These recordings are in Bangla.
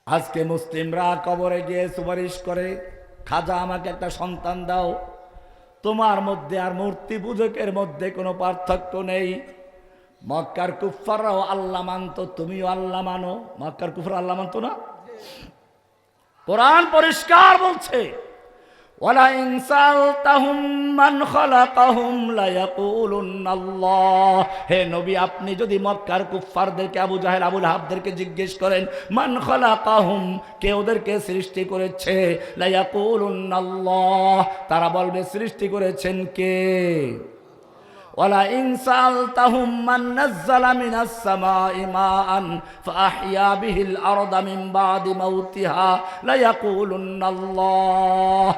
আজকে মুসলিমরা কবরে গিয়ে সুপারিশ করে, খাজা আমাকে একটা সন্তান দাও। তোমার মধ্যে আর মূর্তি পূজকের মধ্যে কোনো পার্থক্য নেই। মক্কার কুফাররাও আল্লাহ মানত, তুমিও আল্লাহ মানো। মক্কার কুফার আল্লাহ মানত না? কোরআন পরিষ্কার বলছে, ওয়ালা ইন সালতাহুম মান খালাকাহুম লা ইয়াকুলুনাল্লাহ। হে নবী, আপনি যদি মক্কার কুফফারদেরকে, আবু জাহেল আবু লাহাবদেরকে জিজ্ঞেস করেন মান খালাকাহুম, কে ওদেরকে সৃষ্টি করেছে, লা ইয়াকুলুনাল্লাহ, তারা বলবে সৃষ্টি করেছেন কে। ওয়ালা ইন সালতাহুম মান নাযালা মিনাস সামাই মাআন ফাআহইয়া বিহিল আরদা মিন বাদি মাউতিহা লা ইয়াকুলুনাল্লাহ।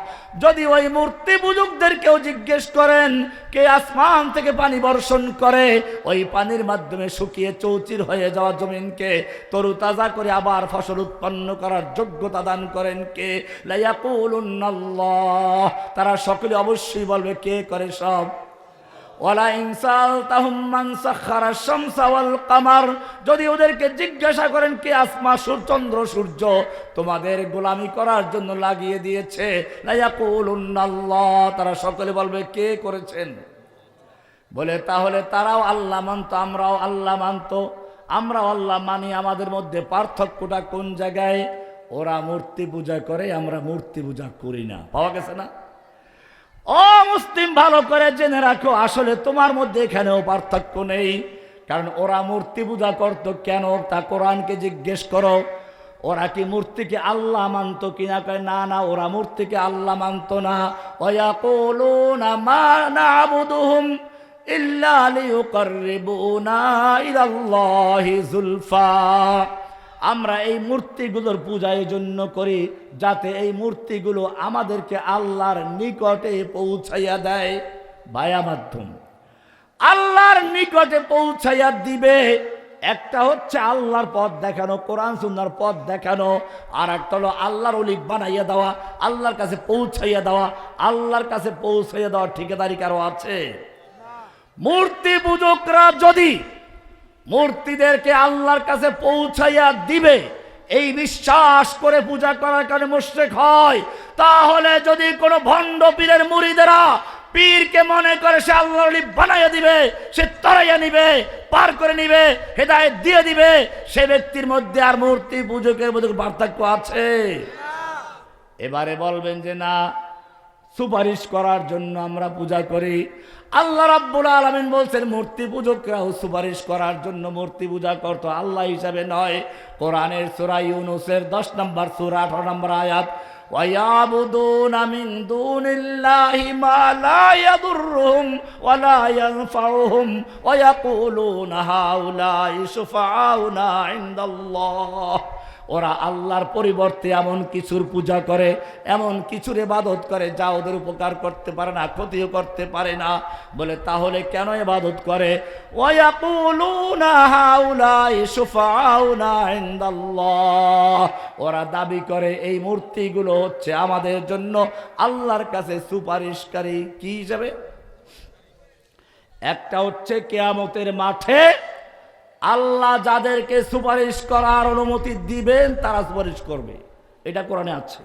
যদি ওই মূর্তি পূজকদেরকেও জিজ্ঞেস করেন কে আসমান থেকে পানি বর্ষণ করে, ওই পানির মাধ্যমে শুকিয়ে চৌচির হয়ে যাওয়া জমিনকে তরুতাজা করে আবার ফসল উৎপন্ন করার যোগ্যতা দান করেন কে, লা ইয়াকুলুনাল্লাহ, তারা সকলে অবশ্যই বলবে কে করে সব। ওয়ালা ইন সালতাহুম মান সাখারা শামসা ওয়াল কামার, যদি ওদেরকে জিজ্ঞাসা করেন কে চন্দ্র সূর্য তোমাদের গোলামি করার জন্য লাগিয়ে দিয়েছে, লা ইয়াকুলুনাল্লাহ, তারা সকলে বলবে কে করেছেন। বলে তাহলে তারাও আল্লাহ মানত, আমরাও আল্লাহ মানত, আমরাও আল্লাহ মানি, আমাদের মধ্যে পার্থক্যটা কোন জায়গায়? ওরা মূর্তি পূজা করে, আমরা মূর্তি পূজা করি না। পাওয়া গেছে না? ও মুসলিম, ভালো করে জেনে রাখো, আসলে তোমার মধ্যে এখানেও পার্থক্য নেই। কারণ ওরা মূর্তি পূজা করতো কেন, তা কোরআনকে জিজ্ঞেস করো। ওরা কি মূর্তিকে আল্লাহ মানত কিনা? কয় না না, ওরা মূর্তিকে আল্লাহ মানত না। ওয়ায়াকুলুনা মা না'বুদুহুম ইল্লা লিয়ুকাররিবুনা ইলাল্লাহি যুলফা, আমরা এই মূর্তিগুলোর পূজা এই জন্য করি যাতে এই মূর্তিগুলো আমাদেরকে আল্লাহর নিকটে পৌঁছাইয়া দেয়। ভায়া মাধ্যম আল্লাহর নিকটে পৌঁছাইয়া দিবে। একটা হচ্ছে আল্লাহর পথ দেখানো, কোরআন সুন্নাহর পথ দেখানো, আর একটা হলো আল্লাহর ওলি বানাইয়া দেওয়া, আল্লাহর কাছে পৌঁছাইয়া দেওয়া। আল্লাহর কাছে পৌঁছাইয়া দেওয়ার ঠিকাদারি কারো আছে? মূর্তি পূজকরা যদি মূর্তিদেরকে আল্লাহর কাছে পৌঁছাইয়া দিবে এই বিশ্বাস করে পূজা করার কারণে মুশরিক হয়, তাহলে যদি কোনো ভণ্ড পীরের মুরিদেরা পীরকে মনে করে সে আল্লাহর ওলি বানাইয়া দিবে, সে তাড়াইয়া নিবে, পার করে নিবে, হেদায়েত দিয়ে দিবে, সে ব্যক্তির মধ্যে আর মূর্তি পূজকের মধ্যে পার্থক্য আছে? এবারে বলবেন যে না, সুপারিশ করার জন্য আমরা পূজা করি। আল্লাহ রাব্বুল আলামিন বলছেন মূর্তি পূজকরাও সুপারিশ করার জন্য মূর্তি পূজা করতো, আল্লাহ হিসাবে নয়। কোরআনের সূরা ইউনূসের 10 নম্বর সূরা 18 নম্বর আয়াত, ওয়ায়াবুদুনা মিন দুনিল্লাহি মা লা ইয়াদুররুহুম ওয়া লা ইয়ানফাউহুম ওয়া ইয়াকুলুনা হাউলাই শুফাআউনা ইনদাল্লাহ। ওরা আল্লাহর পরিবর্তে এমন কিছুর পূজা করে, এমন কিছুর ইবাদত করে যা ওদের উপকার করতে পারে না, ক্ষতিও করতে পারে না। বলে তাহলে কেন ইবাদত করে? ওয়ায়াকুলুনা হাউলাই শুফাআউনা ইনদাল্লাহ, ওরা দাবি করে এই মূর্তিগুলো হচ্ছে আমাদের জন্য আল্লাহর কাছে সুপারিশকারী। কি হিসাবে? একটা হচ্ছে কিয়ামতের মাঠে আল্লাহ যাদেরকে সুপারিশ করার অনুমতি দিবেন তারা সুপারিশ করবে, এটা কোরআনে আছে।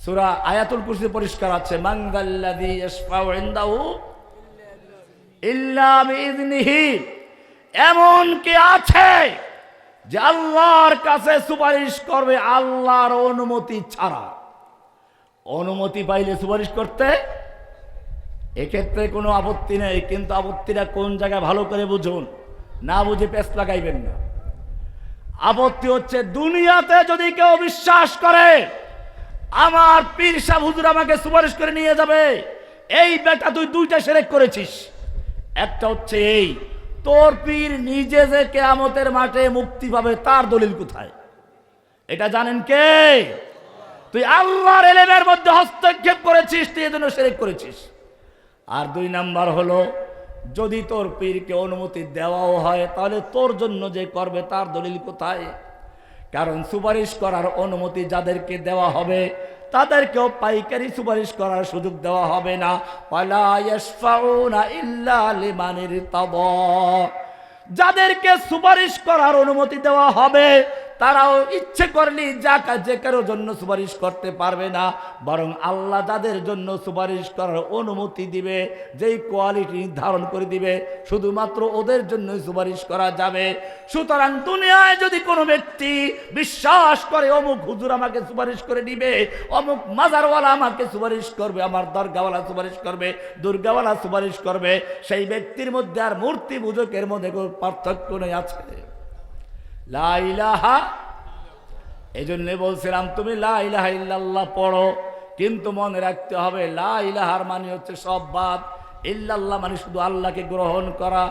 সূরা আয়াতুল কুরসি পরিষ্কার আছে, মান যাল্লাযী ইয়াশফাউ ইনদাহু ইল্লা বিইযনিহি, এমন কি আছে যে আল্লাহর কাছে সুপারিশ করবে আল্লাহর অনুমতি ছাড়া? অনুমতি পাইলে সুপারিশ করতে এক্ষেত্রে কোনো আপত্তি নেই, কিন্তু আপত্তিটা কোন জায়গায় ভালো করে বুঝুন, না বুঝে পেছ লাগাইবেন না। আপত্তি হচ্ছে দুনিয়াতে যদি কেউ বিশ্বাস করে আমার পীর সাহেব হুজুর আমাকে সুপারিশ করে নিয়ে যাবে, এই বেটা তুই দুইটা শিরক করেছিস। একটা হচ্ছে এই, তোর পীর নিজে যে কিয়ামতের মাঠে মুক্তি পাবে তার দলিল কোথায়? এটা জানেন কে? তুই আল্লাহর ইলমের মধ্যে হস্তক্ষেপ করেছিস, তুই এজন্য শিরক করেছিস। আর 2 নাম্বার হলো, যদি তোর পীরকে অনুমতি দেওয়াও হয় তাহলে তোর জন্য যে করবে তার দলিল কোথায়? কারণ সুপারিশ করার অনুমতি যাদেরকে দেওয়া হবে তাদেরকেও পাইকারি সুপারিশ করার সুযোগ দেওয়া হবে না। ওয়ালা ইয়াশফাউনা ইল্লা লিমান ইরতাদা, যাদেরকে সুপারিশ করার অনুমতি দেওয়া হবে তারাও ইচ্ছে করলে যে কারোর জন্য সুপারিশ করতে পারবে না, বরং আল্লাহ যাদের জন্য সুপারিশ করার অনুমতি দিবে, যেই কোয়ালিটি নির্ধারণ করে দিবে, শুধুমাত্র ওদের জন্য সুপারিশ করা যাবে। সুতরাং দুনিয়ায় যদি কোনো ব্যক্তি বিশ্বাস করে অমুক হুজুর আমাকে সুপারিশ করে দিবে, অমুক মাজারওয়ালা আমাকে সুপারিশ করবে, আমার দরগাওয়ালা সুপারিশ করবে, দুর্গাওয়ালা সুপারিশ করবে, সেই ব্যক্তির মধ্যে আর মূর্তি পূজকের মধ্যে কোনো পার্থক্য নেই। আছে লা ইলাহা, এই জন্য বলছিলাম তুমি লা ইলাহা ইল্লাল্লাহ পড়ো, কিন্তু মনে রাখতে হবে লা ইলাহার মানে হচ্ছে সব বাদ, ইল্লাল্লাহ মানে শুধু আল্লাহকে গ্রহণ করা।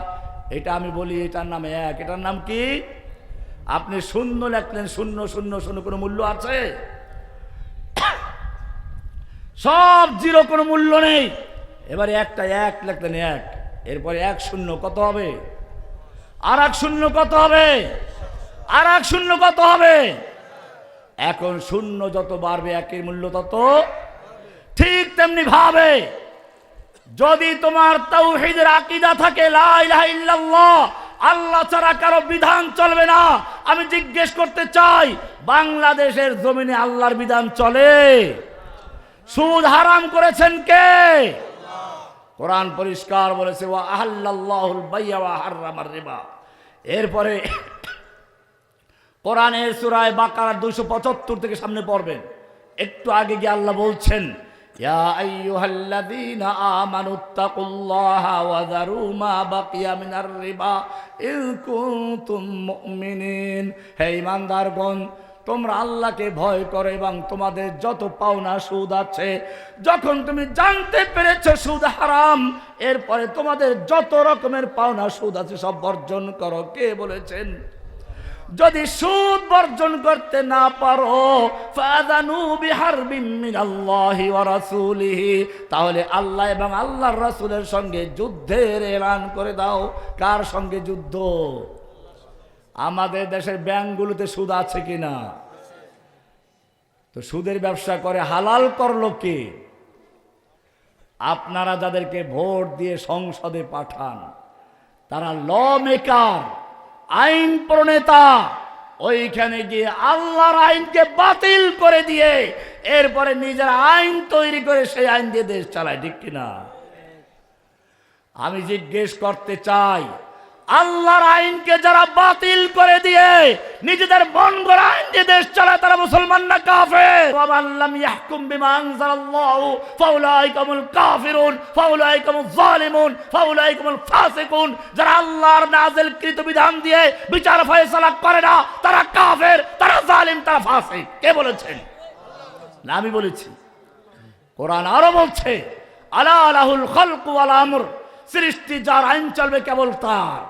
এটা আমি বলি এটার নাম এক। এটার নাম কি? আপনি শূন্য লেখলেন, শূন্য শূন্য শূন্য কোনো মূল্য আছে? সব জিরো, কোনো মূল্য নেই। এবারে একটা এক লেখলেন এক, এরপরে এক শূন্য কত হবে? আর এক শূন্য কত হবে? আর এক শূন্য কত হবে? এখন শূন্য যত বাড়বে একের মূল্য তত। ঠিক তেমনি ভাবে যদি তোমার তাওহীদের আকীদা থাকে, লা ইলাহা ইল্লাল্লাহ, আল্লাহ ছাড়া কারো বিধান চলবে না। আমি জিজ্ঞেস করতে চাই, বাংলাদেশের জমিনে আল্লাহর বিধান চলে? সুদ হারাম করেছেন কে? কোরআন পরিষ্কার বলেছে ওয়া আহাল্লাল্লাহুল বাইয়া ওয়া হাররামার রিবা। এরপরে কোরআনের সূরা বাকারা 275 থেকে সামনে পড়বেন, একটু আগে গিয়ে আল্লাহ বলছেন ইয়া আইয়ুহাল্লাযীনা আমানুত্তাকুল্লাহা ওয়া যারু মা বাকিয়া মিনার রিবা ইন কুনতুম মুমিনিন। হে ঈমানদারগণ, তোমরা আল্লাহকে ভয় করো এবং তোমাদের যত পাওনা সুদ আছে, যখন তুমি জানতে পেরেছো সুদ হারাম, এরপরে তোমাদের যত রকমের পাওনা সুদ আছে সব বর্জন করো। কে বলেছেন? যদি সুদ বর্জন করতে না পারো, ফাযানু বিহারবিন মিনাল্লাহি ওয়া রাসূলিহি, তাহলে আল্লাহ এবং আল্লাহর রাসূলের সঙ্গে যুদ্ধের এলান করে দাও। কার সঙ্গে যুদ্ধ? আমাদের দেশের ব্যাংকগুলোতে সুদ আছে কিনা? তো সুদের ব্যবসা করে হালাল করলো কে? আপনারা যাদেরকে ভোট দিয়ে সংসদে পাঠান, তারা ল মেকার, আইন প্রণেতা, ওইখানে গিয়ে আল্লাহর আইনকে বাতিল করে দিয়ে এরপরে নিজের আইন তৈরি করে সেই আইন দিয়ে দেশ চালায়। ঠিক কিনা? আমি জিজ্ঞেস করতে চাই, আল্লাহর আইনকে যারা বাতিল করে দিয়ে নিজেদের মন গড়া আইন দিয়ে দেশ চালায়, তারা মুসলমান না কাফের? ওয়া মান লাম ইয়াহকুম বিমা আনজালাল্লাহু ফাউলাইকা হুমুল কাফিরুন ফাউলাইকা হুমুজ জালিমুন ফাউলাইকা হুমুল ফাসিকুন। যারা আল্লাহর নাযিলকৃত বিধান দিয়ে বিচার ফয়সালা করে না, তারা কাফের, তারা জালিম, তারা ফাসিক। কে বলেছেন? না আমি বলেছি। কোরআন আরো বলছে আলা লাহুল খালকু ওয়াল আমর, সৃষ্টি যার, আইন চলবে কেবল তার।